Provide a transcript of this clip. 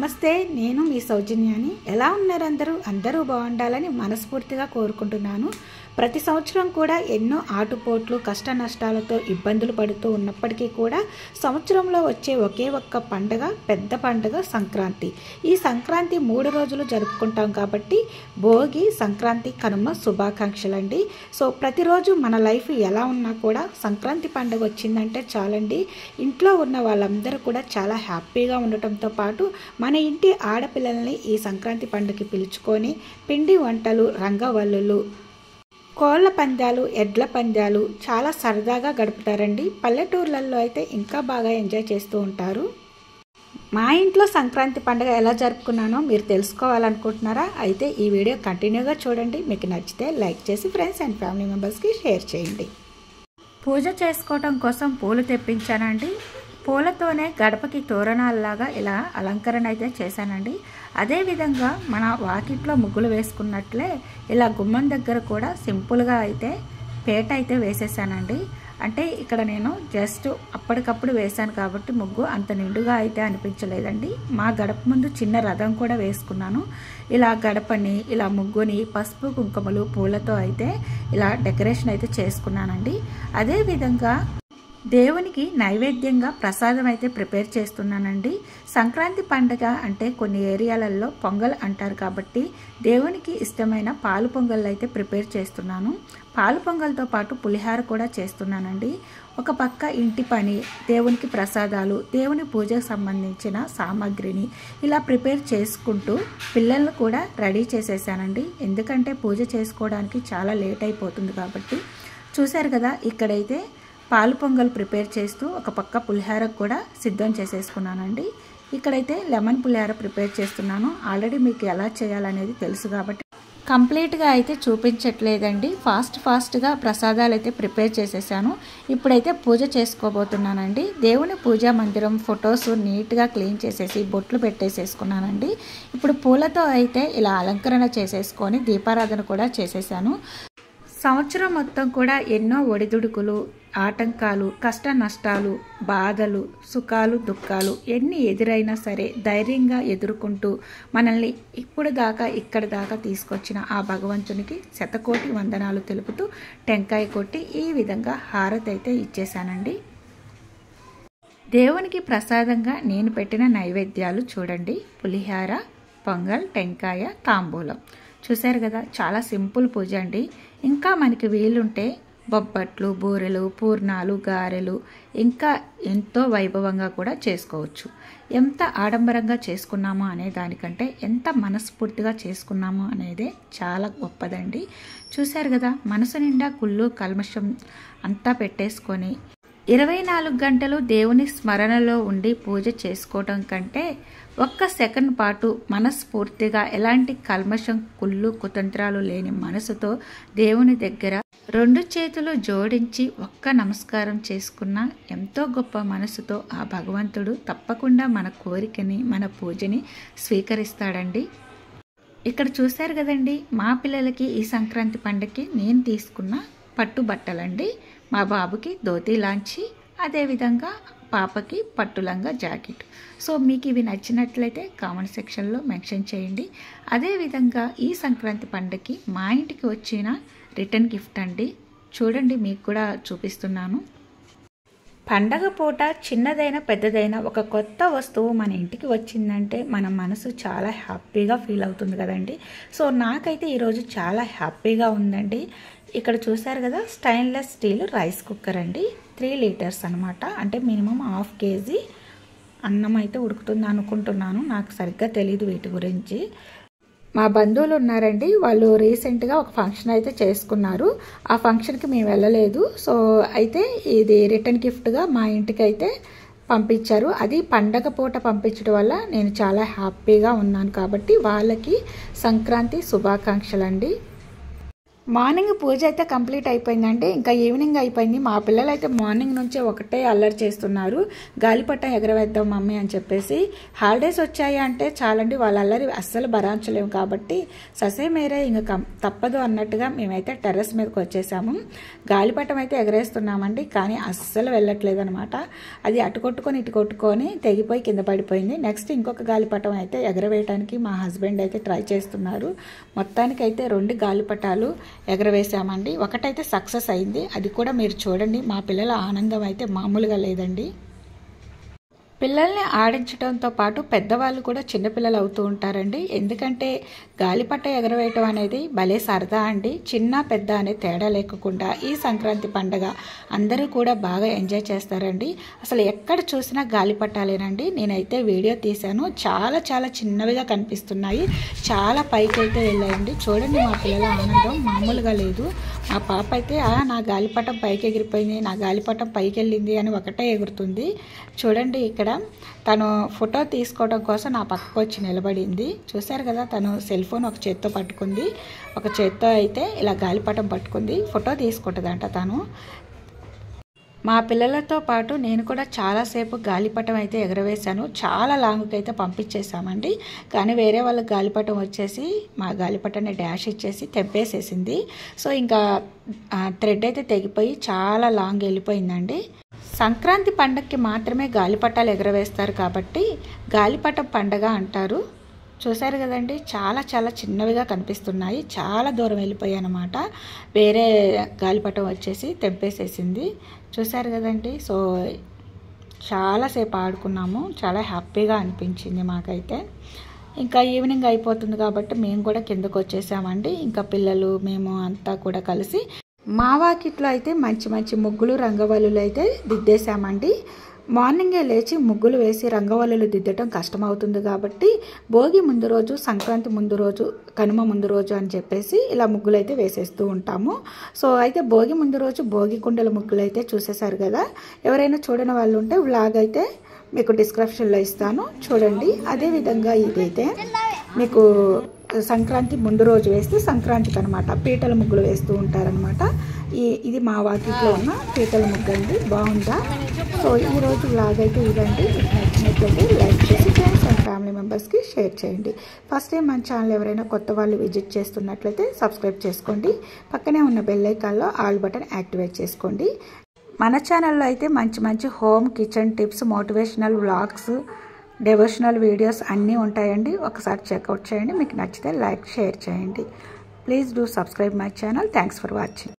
నమస్తే, నేను మీ సౌజన్యాని. ఎలా ఉన్నారు అందరూ బాగుండాలని మనస్ఫూర్తిగా కోరుకుంటున్నాను. ప్రతి సంవత్సరం కూడా ఎన్నో ఆటుపోట్లు కష్ట నష్టాలతో ఇబ్బందులు పడుతూ ఉన్నప్పటికీ కూడా సంవత్సరంలో వచ్చే ఒకే ఒక్క పండగ, పెద్ద పండగ సంక్రాంతి. ఈ సంక్రాంతి 3 రోజులు జరుపుకుంటాం కాబట్టి భోగి, సంక్రాంతి, కనుమ శుభాకాంక్షలండి. సో ప్రతిరోజు మన లైఫ్ ఎలా ఉన్నా కూడా సంక్రాంతి పండుగ వచ్చిందంటే చాలండి, ఇంట్లో ఉన్న వాళ్ళందరూ కూడా చాలా హ్యాపీగా ఉండటంతో పాటు మన ఇంటి ఆడపిల్లల్ని ఈ సంక్రాంతి పండుగకి పిలుచుకొని పిండి వంటలు, రంగవల్లులు, కోళ్ళ పందాలు, ఎడ్ల పందాలు చాలా సరదాగా గడుపుతారండి. పల్లెటూర్లలో అయితే ఇంకా బాగా ఎంజాయ్ చేస్తూ ఉంటారు. మా ఇంట్లో సంక్రాంతి పండుగ ఎలా జరుపుకున్నానో మీరు తెలుసుకోవాలనుకుంటున్నారా? అయితే ఈ వీడియో కంటిన్యూగా చూడండి. మీకు నచ్చితే లైక్ చేసి ఫ్రెండ్స్ అండ్ ఫ్యామిలీ మెంబర్స్కి షేర్ చేయండి. పూజ చేసుకోవటం కోసం పూలు తెప్పించానండి. పూలతోనే గడపకి తోరణాలలాగా ఇలా అలంకరణ అయితే చేశానండి. అదేవిధంగా మన వాకిట్లో ముగ్గులు వేసుకున్నట్లే ఇలా గుమ్మం దగ్గర కూడా సింపుల్గా అయితే పేట అయితే వేసేసానండి. అంటే ఇక్కడ నేను జస్ట్ అప్పటికప్పుడు వేశాను కాబట్టి ముగ్గు అంత నిండుగా అయితే అనిపించలేదండి. మా గడప ముందు చిన్న రథం కూడా వేసుకున్నాను. ఇలా గడపని, ఇలా ముగ్గుని పసుపు కుంకుమలు పూలతో అయితే ఇలా డెకరేషన్ అయితే చేసుకున్నానండి. అదేవిధంగా దేవునికి నైవేద్యంగా ప్రసాదం అయితే ప్రిపేర్ చేస్తున్నానండి. సంక్రాంతి పండుగ అంటే కొన్ని ఏరియాలలో పొంగల్ అంటారు కాబట్టి దేవునికి ఇష్టమైన పాలు పొంగల్ అయితే ప్రిపేర్ చేస్తున్నాను. పాలు పొంగల్తో పాటు పులిహార కూడా చేస్తున్నానండి. ఒక పక్క ఇంటి పని, దేవునికి ప్రసాదాలు, దేవుని పూజకు సంబంధించిన సామాగ్రిని ఇలా ప్రిపేర్ చేసుకుంటూ పిల్లలను కూడా రెడీ చేసేసానండి. ఎందుకంటే పూజ చేసుకోవడానికి చాలా లేట్ అయిపోతుంది కాబట్టి. చూశారు కదా, ఇక్కడైతే పాలు పొంగల్ ప్రిపేర్ చేస్తూ ఒక పక్క పులిహార కూడా సిద్ధం చేసేసుకున్నానండి. ఇక్కడైతే లెమన్ పులిహార ప్రిపేర్ చేస్తున్నాను. ఆల్రెడీ మీకు ఎలా చేయాలనేది తెలుసు కాబట్టి కంప్లీట్గా అయితే చూపించట్లేదండి. ఫాస్ట్గా ప్రసాదాలు అయితే ప్రిపేర్ చేసేసాను. ఇప్పుడైతే పూజ చేసుకోబోతున్నానండి. దేవుని పూజా మందిరం ఫొటోస్ నీట్గా క్లీన్ చేసేసి బొట్లు పెట్టేసేసుకున్నానండి. ఇప్పుడు పూలతో అయితే ఇలా అలంకరణ చేసేసుకొని దీపారాధన కూడా చేసేసాను. సంవత్సరం మొత్తం కూడా ఎన్నో ఒడిదుడుకులు, ఆటంకాలు, కష్ట నష్టాలు, బాధలు, సుఖాలు, దుఃఖాలు ఎన్ని ఎదురైనా సరే ధైర్యంగా ఎదుర్కొంటూ మనల్ని ఇక్కడ దాకా తీసుకొచ్చిన ఆ భగవంతునికి శతకోటి వందనాలు తెలుపుతూ టెంకాయ కొట్టి ఈ విధంగా హారతి అయితే ఇచ్చేసానండి. దేవునికి ప్రసాదంగా నేను పెట్టిన నైవేద్యాలు చూడండి: పులిహార, పొంగల్, టెంకాయ, తాంబూలం. చూశారు కదా, చాలా సింపుల్ పూజ అండి. ఇంకా మనకి వీలుంటే బొబ్బట్లు, బూరెలు, పూర్ణాలు, గారెలు ఇంకా ఎంతో వైభవంగా కూడా చేసుకోవచ్చు. ఎంత ఆడంబరంగా చేసుకున్నామో అనే దానికంటే ఎంత మనస్ఫూర్తిగా చేసుకున్నామో అనేదే చాలా గొప్పదండి. చూశారు కదా, మనసు నిండా కుళ్ళు కల్మషం అంతా పెట్టేసుకొని 24 గంటలు దేవుని స్మరణలో ఉండి పూజ చేసుకోవడం కంటే ఒక్క సెకండ్ పాటు మనస్ఫూర్తిగా ఎలాంటి కల్మషం, కుళ్ళు, కుతంత్రాలు లేని మనసుతో దేవుని దగ్గర 2 చేతులు జోడించి ఒక్క నమస్కారం చేసుకున్న ఎంతో గొప్ప మనసుతో ఆ భగవంతుడు తప్పకుండా మన కోరికని, మన పూజని స్వీకరిస్తాడండి. ఇక్కడ చూశారు కదండి, మా పిల్లలకి ఈ సంక్రాంతి పండుగకి నేను తీసుకున్న పట్టు బట్టలండి. మా బాబుకి ధోతీ లాంచి, అదేవిధంగా పాపకి పట్టులంగా జాకెట్. సో మీకు ఇవి నచ్చినట్లయితే కామెంట్ సెక్షన్లో మెన్షన్ చేయండి. అదేవిధంగా ఈ సంక్రాంతి పండుగకి మా ఇంటికి వచ్చిన రిటర్న్ గిఫ్ట్ అండి. చూడండి, మీకు కూడా చూపిస్తున్నాను. పండగ పూట చిన్నదైనా పెద్దదైనా ఒక కొత్త వస్తువు మన ఇంటికి వచ్చిందంటే మన మనసు చాలా హ్యాపీగా ఫీల్ అవుతుంది కదండి. సో నాకైతే ఈరోజు చాలా హ్యాపీగా ఉందండి. ఇక్కడ చూశారు కదా, స్టెయిన్లెస్ స్టీల్ రైస్ కుక్కర్ అండి. 3 లీటర్స్ అనమాట. అంటే మినిమం 1/2 kg అన్నం అయితే ఉడుకుతుంది అనుకుంటున్నాను. నాకు సరిగ్గా తెలీదు వీటి గురించి. మా బంధువులు ఉన్నారండి, వాళ్ళు రీసెంట్గా ఒక ఫంక్షన్ అయితే చేసుకున్నారు. ఆ ఫంక్షన్కి మేము వెళ్ళలేదు. సో అయితే ఇది రిటర్న్ గిఫ్ట్గా మా ఇంటికి అయితే పంపించారు. అది పండగ పూట పంపించడం వల్ల నేను చాలా హ్యాపీగా ఉన్నాను కాబట్టి వాళ్ళకి సంక్రాంతి శుభాకాంక్షలు అండి. మార్నింగ్ పూజ అయితే కంప్లీట్ అయిపోయిందండి. ఇంకా ఈవినింగ్ అయిపోయింది. మా పిల్లలు అయితే మార్నింగ్ నుంచే ఒకటే అల్లరి చేస్తున్నారు. గాలిపటం ఎగరవేద్దాం మమ్మీ అని చెప్పేసి. హాలిడేస్ వచ్చాయి అంటే చాలండి, వాళ్ళ అల్లరి అస్సలు భరించలేము. కాబట్టి ససే మేరే ఇంకా తప్పదు అన్నట్టుగా మేమైతే టెర్రస్ మీదకి వచ్చేసాము. గాలిపటం అయితే ఎగరేస్తున్నామండి, కానీ అస్సలు వెళ్ళట్లేదు అనమాట. అది అటు కొట్టుకొని ఇటు కొట్టుకొని తెగిపోయి కింద పడిపోయింది. నెక్స్ట్ ఇంకొక గాలిపటం అయితే ఎగరవేయడానికి మా హస్బెండ్ అయితే ట్రై చేస్తున్నారు. మొత్తానికైతే 2 గాలిపటాలు ఎగరవేసామండి. ఒకటైతే సక్సెస్ అయింది, అది కూడా మీరు చూడండి. మా పిల్లల ఆనందం అయితే మామూలుగా లేదండి. పిల్లల్ని ఆడించడంతో పాటు పెద్దవాళ్ళు కూడా చిన్నపిల్లలు అవుతూ ఉంటారండి. ఎందుకంటే గాలిపట ఎగరవేయటం అనేది భలే సరదా అండి. చిన్న పెద్ద అనే తేడా లేకుండా ఈ సంక్రాంతి పండగ అందరూ కూడా బాగా ఎంజాయ్ చేస్తారండి. అసలు ఎక్కడ చూసినా గాలిపటాలేనండి. నేనైతే వీడియో తీశాను, చాలా చాలా చిన్నవిగా కనిపిస్తున్నాయి, చాలా పైకి అయితే వెళ్ళాయండి. చూడండి మా పిల్లల ఆనందం మామూలుగా లేదు. మా పాప అయితే నా గాలిపటం పైకి ఎగిరిపోయింది, నా గాలిపటం పైకి వెళ్ళింది అని ఒకటే ఎగురుతుంది. చూడండి ఇక్కడ తను ఫోటో తీసుకోవడం కోసం నా పక్కకు వచ్చి నిలబడింది. చూశారు కదా, తను సెల్ ఫోన్ ఒక చేత్తో పట్టుకుంది, ఒక చేత్తో అయితే ఇలా గాలిపటం పట్టుకుంది. ఫోటో తీసుకుంటుందంట తను. మా పిల్లలతో పాటు నేను కూడా చాలాసేపు గాలిపటం అయితే ఎగరవేశాను. చాలా లాంగ్కి అయితే పంపించేసామండి. కానీ వేరే వాళ్ళకి గాలిపటం వచ్చేసి మా గాలిపటాన్ని డాష్ ఇచ్చేసి తెంపేసేసింది. సో ఇంకా థ్రెడ్ అయితే తెగిపోయి చాలా లాంగ్ వెళ్ళిపోయిందండి. సంక్రాంతి పండగకి మాత్రమే గాలిపటాలు ఎగరవేస్తారు కాబట్టి గాలిపటం పండగ అంటారు. చూశారు కదండి, చాలా చాలా చిన్నవిగా కనిపిస్తున్నాయి. చాలా దూరం వెళ్ళిపోయాయి అన్నమాట. వేరే గాలిపటం వచ్చేసి తెంపేసేసింది. చూశారు కదండి. సో చాలాసేపు ఆడుకున్నాము, చాలా హ్యాపీగా అనిపించింది మాకైతే. ఇంకా ఈవినింగ్ అయిపోతుంది కాబట్టి మేము కూడా కిందకు వచ్చేసామండి. ఇంకా పిల్లలు మేము అంతా కూడా కలిసి మా వాకిట్లో అయితే మంచి మంచి ముగ్గులు రంగవల్లులు అయితే దిద్దేశామండి. మార్నింగే లేచి ముగ్గులు వేసి రంగవల్లులు దిద్దటం కష్టమవుతుంది కాబట్టి భోగి ముందు రోజు, సంక్రాంతి ముందు రోజు, కనుమ ముందు రోజు అని చెప్పేసి ఇలా ముగ్గులు అయితే వేసేస్తూ ఉంటాము. సో అయితే భోగి ముందు రోజు భోగి కుండల ముగ్గులు అయితే చూసేశారు కదా. ఎవరైనా చూడని వాళ్ళు ఉంటే వ్లాగ్ అయితే మీకు డిస్క్రిప్షన్లో ఇస్తాను, చూడండి. అదేవిధంగా ఇదైతే మీకు సంక్రాంతి ముందు రోజు వేస్తే సంక్రాంతికి అనమాట పీటల ముగ్గులు వేస్తూ ఉంటారనమాట. ఇది మా వాకిట్లో ఉన్న పీటల ముగ్గు అండి. బాగుందా? సో ఈరోజు వ్లాగ్ అయితే ఇదండి. నచ్చినట్లయితే లైక్ చేసి ఫ్రెండ్స్ అండ్ ఫ్యామిలీ మెంబర్స్కి షేర్ చేయండి. ఫస్ట్ టైం మన ఛానల్ ఎవరైనా కొత్త వాళ్ళు విజిట్ చేస్తున్నట్లయితే సబ్స్క్రైబ్ చేసుకోండి. పక్కనే ఉన్న బెల్ ఐకాన్లో ఆల్ బటన్ యాక్టివేట్ చేసుకోండి. మన ఛానల్లో అయితే మంచి మంచి home kitchen tips, motivational vlogs, devotional videos అన్నీ ఉంటాయండి. ఒకసారి చెక్అవుట్ చేయండి. మీకు నచ్చితే లైక్, షేర్ చేయండి. Please do subscribe my channel. Thanks for watching.